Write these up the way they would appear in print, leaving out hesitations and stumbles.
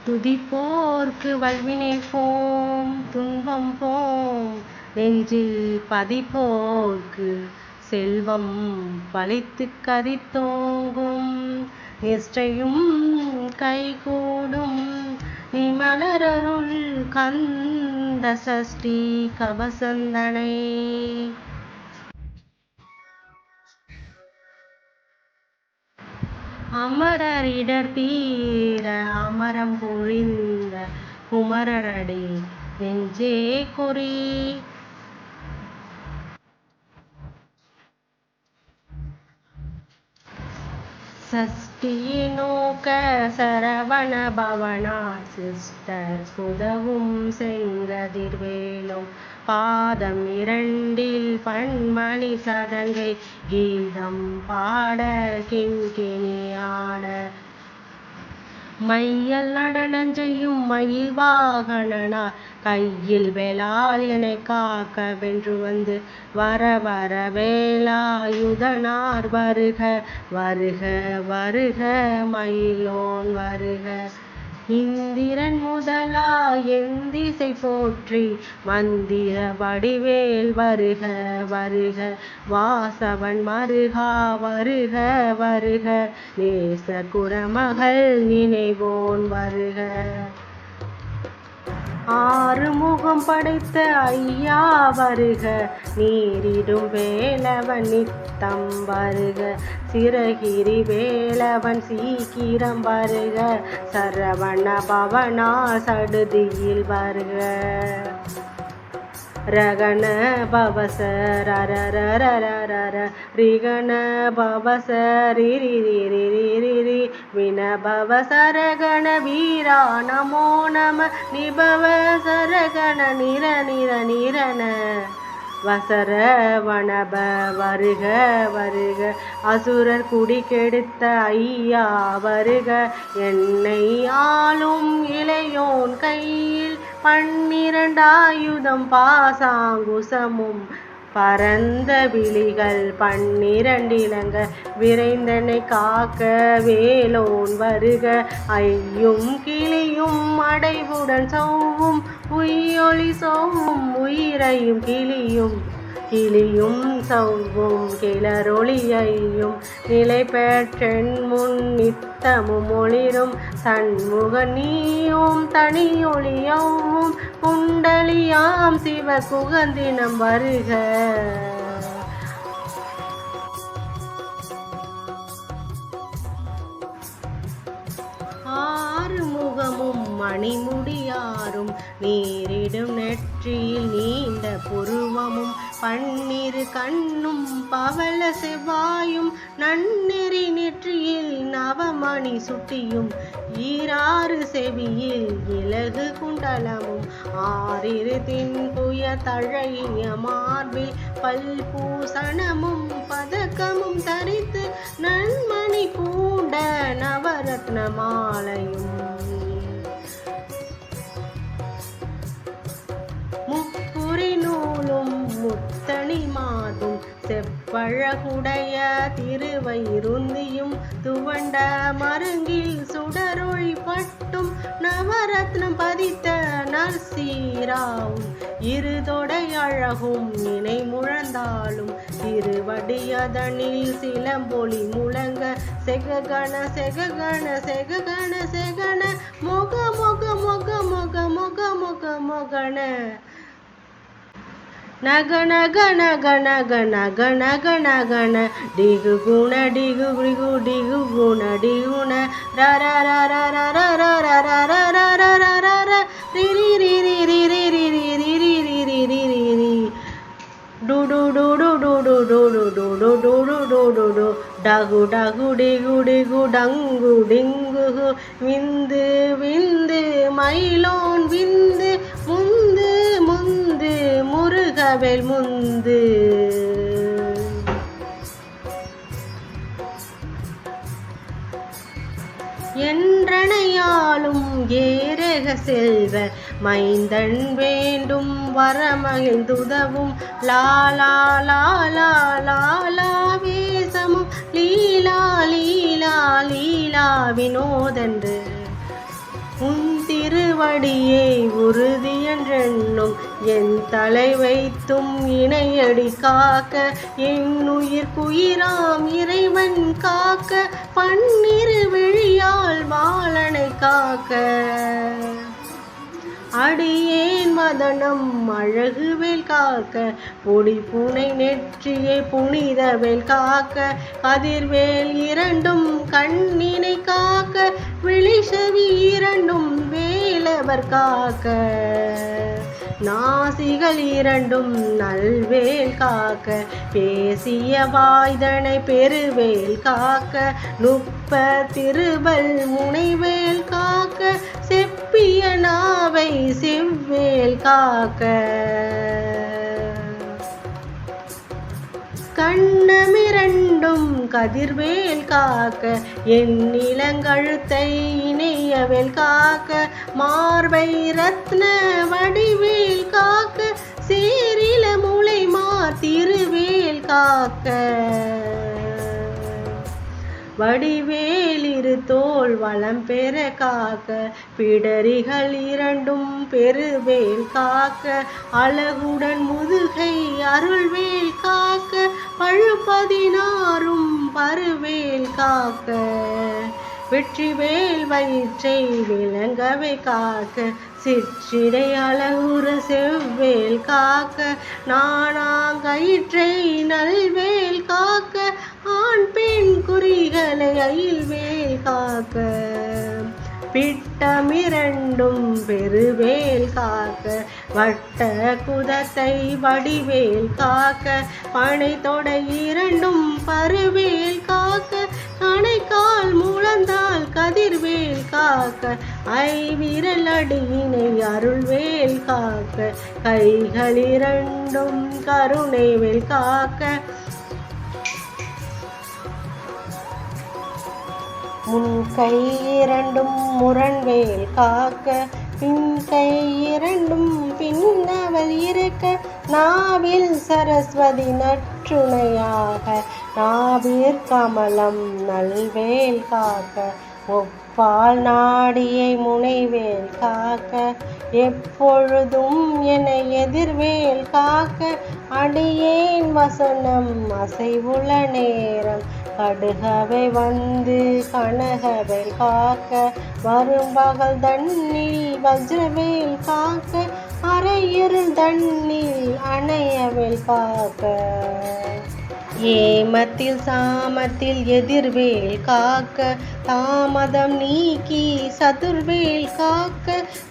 துதிப்போர்க்கு வல்வினை போம் துன்பம் போம் நெஞ்சில் பதிப்போர்க்கு செல்வம் பழித்துக் கதித்தோங்கும் நிஷ்டையும் கைகூடும் நிமலரருள் கந்த சஷ்டி கவசந்தனை அமரரிடர் தீர அமரம் பொழிந்த குமரரடி நெஞ்சே குறி சஷ்டியை நோக்க சரவண பவனார் சிஸ்டர் உதவும் செங்கதிர்வேலும் பாதம் இரண்டில் பன்மணி சதங்கை கீதம் பாட கிண்கிணியாட மையல் நடனம் செய்யும் மயில் வாகனனார் கையில் வேளால் என்னை காக்க வென்று வந்து வர வர வேலாயுதனார் வருக வருக வருக மயிலோன் வருக இந்திரன் முதலா எந்திசை போற்றி மந்திர வடிவேல் வருக வருக வாசவன் மருகா வருக வருக நேச குரமகள் நினைவோன் வருக ஆறுமுகம் படைத்த ஐயா வருக நீரிடும் வேலவன் நித்தம் வருக சிறகிரி வேலவன் சீக்கிரம் வருக சரவண பவனா சடுதியில் வருக ரகண பவச ரரரரரர ரிகண பவச ரிரிரிரிரிரி வினபவ சரகண வீரா நமோ நம நிபவ சரகண நிர நிர நிரண வசர வனப வருக வருக அசுரர் குடி கெடுத்த ஐயா வருக என்னை ஆளும் இளையோன் கையில் பன்னிரண்டாயுதம் பாசாங்குசமும் பரந்த விழிகள் பன்னிரண்டிலங்க விரைந்தனை காக்க வேலோன் வருக ஐயும் கிளியும் அடைவுடன் சௌவும் உயிரொளி சௌவும் உயிரையும் கிளியும் சௌவும் கிளரொளியையும் நிலை பெற்றென் முன் நித்தமும் ஒளிரும் சண்முக நீயும் தனியொளியவும் குண்டலியாம் சிவ குகந்தினம் வருக ஆறுமுகமும் மணிமுடியாரும் நீரிடும் நெற்றியில் நீண்ட புருவமும் பன்னிரு கண்ணும் பவள செவ்வாயும் நன்னெறி நெற்றியில் நவமணி சுட்டியும் ஈராறு செவியில் இலகு குண்டலமும் ஆறிரு தின்புய தழைய மார்பில் பல்பூசணமும் பதக்கமும் தரித்து நன்மணி பூண்ட நவரத்ன மாலையும் முப்புரி நூலும் முத்தணி மாதும் செப்பழகுடைய திருவயிருந்தியும் துவண்ட மருங்கில் சுடரொளி பட்டும் நவரத்னம் பதித்த நற்சீராவும் இருதொடை அழகும் இணை முழந்தாலும் திருவடியதனில் சிலம்பொலி முழங்க செககண செககண செககண செகண மொக மொக மொக மொக மொக மொக மொகண நக நக நக நக நக நக நகண டிகு குண டிகு டிகு டிகு குண டிகுண ரர ரர ரர ரர ரர ரர ரர ரிரி ரிரி ரிரி ரிரி ரிரி ரிரி ரிரி ரி டு டு டு டு டு டு டு டு டு டு டு டு டு டு டகு டகு டிகு டிகு டங்கு டிங்கு விந்து விந்து மயிலோன் விந்து முந்து முந்து முருகவேல் முந்து என்றனையாலும் ஏரக செல்வ மைந்தன் வேண்டும் வரமகிழ்ந்துதவும் லாலா லாலா லாலா வேசமும் லீலா லீலா லீலா வினோதன்று உன் திருவடியை உறுதி என்றென்னும் என் தலை வைத்தும் இணையடி காக்க என் உயிர்க்குயிராம் இறைவன் காக்க பன்னிரு விழியால் வாழனை காக்க அடியேன் மதனம் அழகுவேல் காக்க பொடி பூனை நெற்றியை புனிதவேல் காக்க கதிர்வேல் இரண்டும் கண்ணினை காக்க விழிசெவி இரண்டும் வேலவர் காக்க நாசிகள் இரண்டும் நல்வேல் காக்க பேசிய வாய்தனை பெருவேல் காக்க நுப்ப திருவல் முனைவேல் காக்க செப்பிய நாவை செவ்வேல் காக்க கண்ணமிரண்டும் கதிர்வேல் காக்க என் இளங்கழுத்தை இணையவேல் காக்க மார்பை ரத்ன வடிவேல் காக்க சேரில மூளை திருவேல் காக்க வடிவேல் இரு தோள் வளம் பெற காக்க பிடரிகள் இரண்டும் பெருவேல் காக்க அழகுடன் முதுகை அருள்வேல் காக்க பழுப்பதினாரும் பருவேல் காக்க வெற்றிவேல் வயிற்றை விளங்கவே காக்க சிற்றிடை அழகுற செவ்வேல் காக்க நாணாங்கயிற்றை நல்வேல் காக்க ஆண் பெண் குறிகளை அயில்வேல் காக்க பிட்டமிரண்டும் பெருவேல் காக்க வட்ட குதத்தை வடிவேல் காக்க பனை தொடை இரண்டும் பருவேல் காக்க கணைக்கால் முழந்தால் கதிர்வேல் காக்க ஐவிரல் அடியினை அருள்வேல் காக்க கைகள் இரண்டும் கருணைவேல் காக்க முன் கை இரண்டும் முரண்வேல் காக்க பின் கை இரண்டும் பின்னவள் இருக்க நாவில் சரஸ்வதி நற்றுணையாக நாவிற் கமலம் நல்வேல் காக்க ஒப்பால் நாடியை முனைவேல் காக்க எப்பொழுதும் என எதிர்வேல் காக்க அடியேன் வசனம் அசைவுள்ள நேரம் கடுகவை வந்து கனகவேல் காக்க வரும் பகல் தண்ணில் வஜ்ரவேல் காக்க அரையிருள் தண்ணில் அணையவேல் காக்க ஏமத்தில் சாமத்தில் எதிர்வேல் காக்க தாமதம் நீக்கி சதுர்வேல் காக்க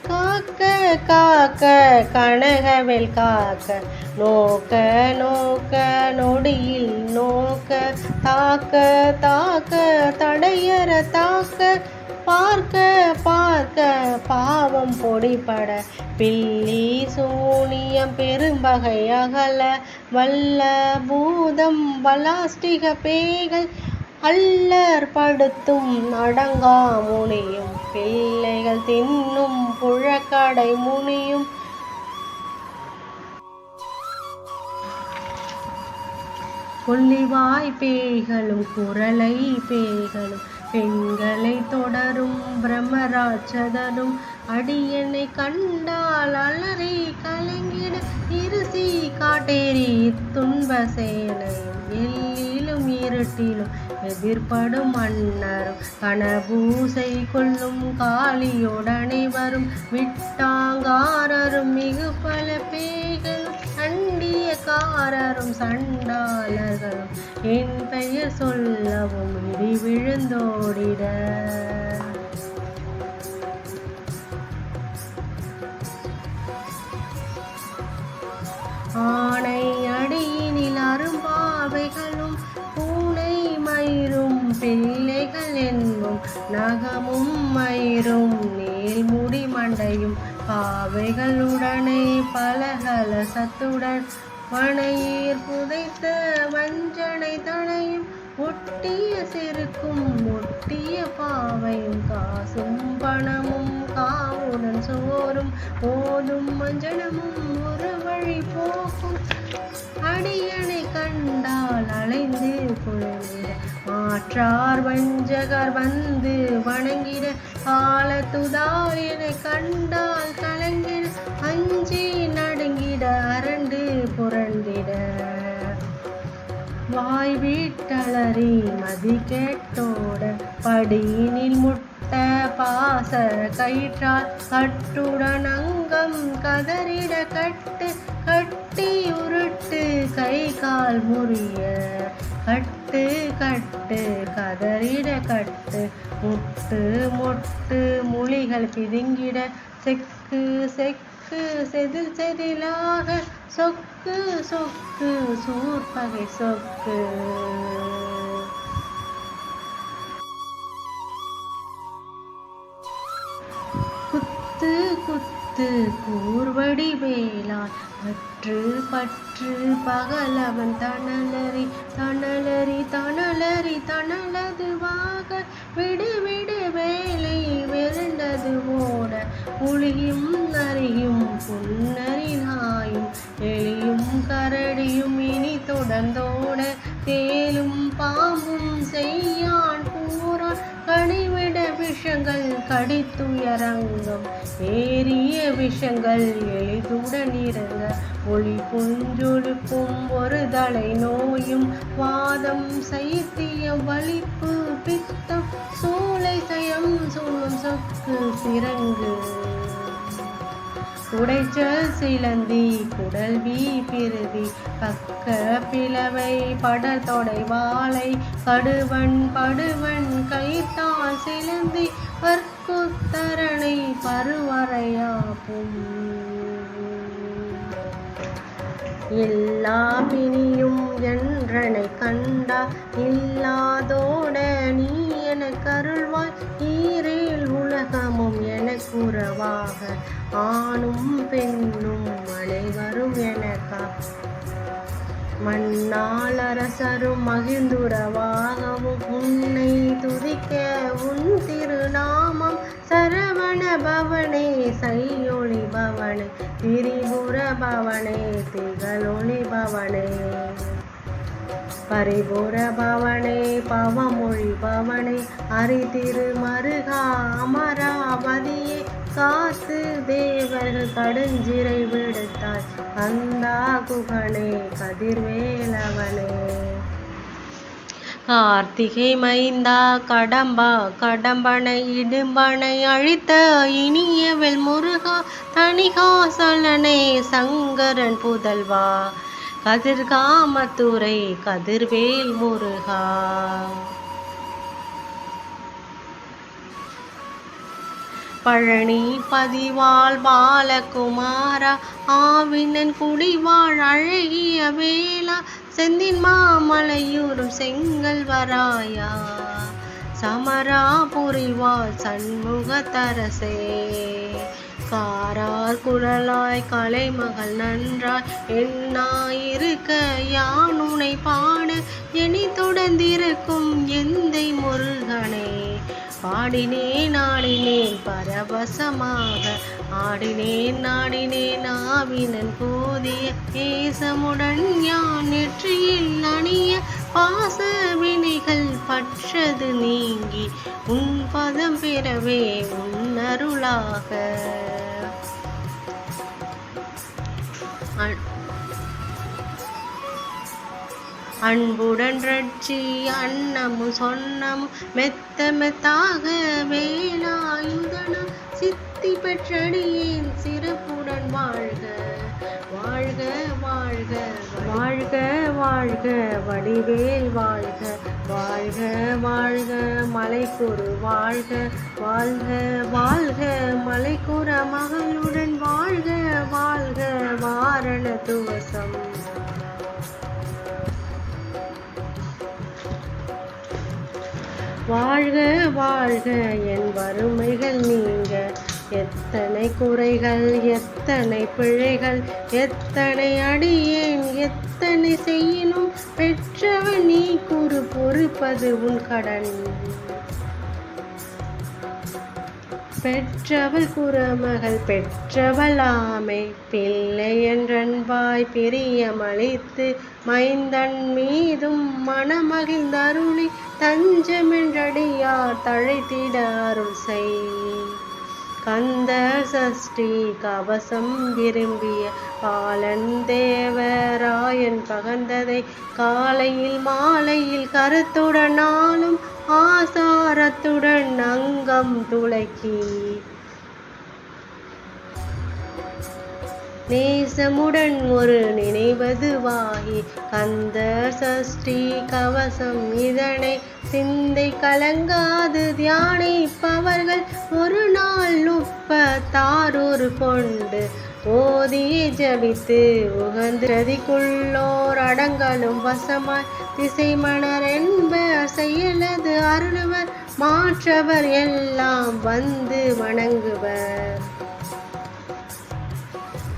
காக்க காக்க கனகவேல் காக்க நோக்க நோக்க நொடியில் நோக்க தாக்க தாக்க தடையற தாக்க பார்க்க பார்க்க பாவம் பொடிபட பில்லி சூனியம் பெரும்பகை அகல வல்ல பூதம் பலாஸ்டிக பேய்கள் அல்லர் படுத்தும் அடங்கா முனியும் பிள்ளைகள் தின்னும் புழக்கடை முனியும் கொல்லிவாய் பேய்களும் குரலை பேய்களும் பெண்களை தொடரும் பிரம்மராட்சதனும் அடியனை கண்டால் அலறி கலங்கிட இருசி காட்டேரி துன்ப சேனையும் எல்லிலும் இருட்டிலும் எதிர்படும் மன்னரும் கனபூசை கொள்ளும் காளியோடனை வரும் விட்டாங்காரரும் மிகு பல பேய்களும் அண்டியக்காரரும் சண்டாளர்களும் என் பெயர் சொல்லவும் இடி விழுந்தோடிட ஆனை அடியினில் அரும்பாவைகளும் பூனை மயிரும் பிள்ளைகள் என்பும் நகமும் மயிரும் நீள்முடி மண்டையும் பாவைகளுடனே பலகல சத்துடன் வனையீர் புதைத்த வஞ்சனை தனையும் ஒட்டிய செருக்கும் ஒட்டிய பாவையும் காசும் பணமும் காவுடன் சோறும் ஓதும் மஞ்சனமும் ஒரு வழி போக்கும் அடியனை கண்டால் அலைந்து குழந்திட மாற்றார் வஞ்சகர் வந்து வணங்கிட காலத்துதார் என கண்டால் கலங்கிட அஞ்சி நடுங்கிட அரண்டு புரண்டிட வாய் வீட்டளறி மதி கேட்டோட படியினில் முட்ட பாச கயிற்றால் கட்டுடன் அங்கம் கதறிட கட்டு கட்டி உருட்டு கை கால் முறிய கட்டு கட்டு கதறிட கட்டு முட்டு மொட்டு மொழிகள் பிதுங்கிட செக்கு செக்கு செதில் செதிலாக சொக்கு சொக்கு சூர்பகை சொக்கு குத்து குத்து கூர்வடி வேளால் பற்று பற்று பகலவன் தணலறி தணலறி தணலறி தணலதுவாக விடு விடு வேலை விரண்டது ஓட புளியும் நரியும் புன்னறி நாயும் எலியும் கரடியும் இனி தொடர்ந்தோட தேலும் பாம்பும் செய்யான் பூரான் கனிவிட விஷங்கள் கடித்துயரங்கம் ஏறிய விஷங்கள் எளிதுடன் இறங்க ஒளி புஞ்சொழுப்பும் ஒரு தலை நோயும் வாதம் சைத்திய வலிப்பு பித்தம் சூளை சயம் சூழும் சொக்கு சிறங்கு உடைச்சல் சிலந்தி குடல்வி பிரிதி பக்க பிளவை படத்தொடை வாழை கடுவன் படுவன் கைத்தால் சிலந்தி பற்குத்தரணை பருவரையாப்பும் எல்லா பிணியும் என்றனை கண்டா இல்லாதோட நீ எனக்கு அருள்வாய் ஈரேல் உலகமும் எனக்குறவாக ஆணும் பெண்ணும் அனைவரும் எனக்கா மண்ணால் அரசரும் மகிழ்ந்துறவாகவும் உன்னை துதிக்க உன் திருநாமம் சரவண பவனே சையொளி பவனே திரிபுர பவனே திகழொளி பவனே பரிபுர பவனே பவமொழி பவனே அரிதிரு மருகா அமராவதியே காத்து தேவர்கள் கடுஞ்சிறை விடுத்தாய் கந்தா குகனே கதிர்வேலவனே கார்த்திகை மைந்தா கடம்பா கடம்பனை இடும்பனை அழித்த இனியவள் முருகா தணிகாசலனே சங்கரன் புதல்வா கதிர்காமத்துறை கதிர்வேல் முருகா பழனி பதிவாள் பாலகுமாரா ஆவினன் குடிவாழ் அழகிய வேளா செந்தின் மாமலையூரும் செங்கல் வராயா சமராபுரிவாள் சண்முக தரசே காரார் குழலாய் கலைமகள் நன்றாய் என்னாயிருக்க யானுனை பாட எனி தொடர்ந்திருக்கும் எந்தை முருகனே பாடினேன் ஆடினேன் பரவசமாக ஆடினேன் நாடினேன் ஆவினன் போதிய நேசமுடன் யான் நெற்றியில் அணிய பாச வினைகள் பற்றது நீங்கி உன் பதம் பெறவே உன் அருளாக அன்புடன் ரட்சி அன்னமும் சொன்னமும் மெத்த மெத்தாக வேலாயுதனம் சித்தி பெற்றடியேன் சிறப்புடன் வாழ்க வாழ்க வாழ்க வாழ்க வாழ்க வடிவேல் வாழ்க வாழ்க வாழ்க மலைக்குரு வாழ்க வாழ்க வாழ்க மலைக்குற மகளுடன் வாழ்க வாழ்க வாரண துவசம் வாழ்க வாழ்க என் வறுமைகள் நீங்க எத்தனை குறைகள் எத்தனை பிழைகள் எத்தனை அடியேன் எத்தனை செய்யினும் பெற்றவன் நீ கூறு பொறுப்பது உன் கடன். பெற்றவள் குறமகள் பெற்றவள் ஆமை பிள்ளை என்றன்பாய் பிரியமளித்து மைந்தன் மீதும் மனமகிழ்ந்தருளி தஞ்சமென்றடியார் தழைத்திட அருள் செய். கந்த சஷ்டி கவசம் விரும்பிய பாலன் தேவராயன் பகந்ததை காலையில் மாலையில் கருத்துடன் நாளும் ஆசாரத்துடன் அங்கம் துளக்கி நேசமுடன் ஒரு நினைவதுவாகி கந்த சஷ்டி கவசம் இதனை சிந்தை கலங்காது தியானிப்பவர்கள் ஒரு நாள் 36 கொண்டு ஓதியே ஜபித்து உகந்திரதிக்குள்ளோர் அடங்கலும் வசமாய் திசை மணர் என்பர் செயலது அருளுவர் மாற்றவர் எல்லாம் வந்து வணங்குவர்.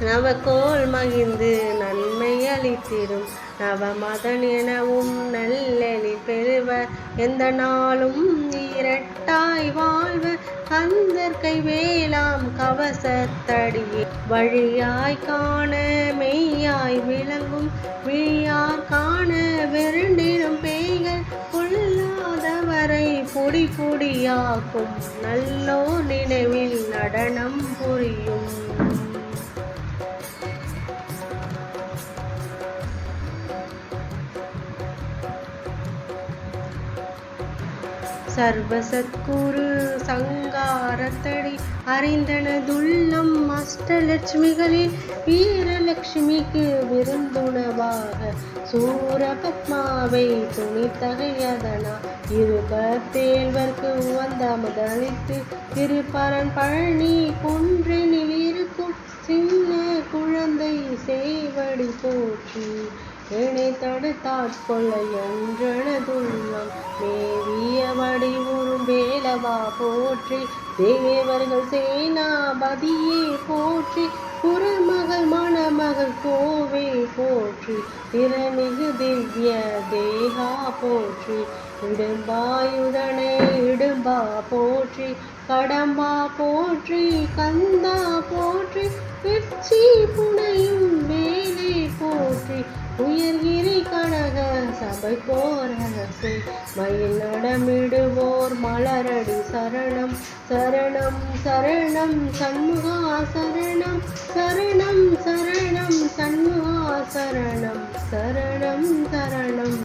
நவகோள் மகிழ்ந்து நன்மை அளித்திடும் நவமதன் எனவும் நல்லெழில் பெறுவர் எந்த நாளும் இரட்டாய் வாழ்வர் கந்தற்கை வேளாம் கவசத்தடியே வழியாய் காண மெய்யாய் விளங்கும் விழியார் காண விருண்டிடும் பேய்கள் கொள்ளாதவரை பொடி பொடியாக்கும் நல்லோ நினைவில் நடனம் புரியும். சர்வசத்குரு சங்காரத்தடி அறிந்தனதுள்ளம் அஷ்டலட்சுமிகளில் வீரலட்சுமிக்கு விருந்துணவாக சூரபத்மாவை துணித்தகையதனா இருபத்தேழ்வர்க்கு உவந்தமதளித்து திருப்பரன் பழனி குன்றினில் இருக்கும் சின்ன குழந்தை சேவடி போற்றி என்னை தடுத்தாட்கொள்ள என்றனதுள்ளம் மேவிய வடிவுறும் வேலவா போற்றி தேவர்கள் சேனாபதியே போற்றி குறமகள் மணமகள் கோவே போற்றி திறமிகு திவ்ய தேகா போற்றி இடும்பாயுடனே இடும்பா போற்றி கடம்பா போற்றி கந்தா போற்றி வெற்றி புனையும் வேலை போற்றி உயர்கிரி கனக சபை போரசை மயில் நடமிடுவோர் மலரடி சரணம் சரணம் சரணம் சண்முகா சரணம் சரணம் சரணம் சண்முகா சரணம் சரணம் சரணம்.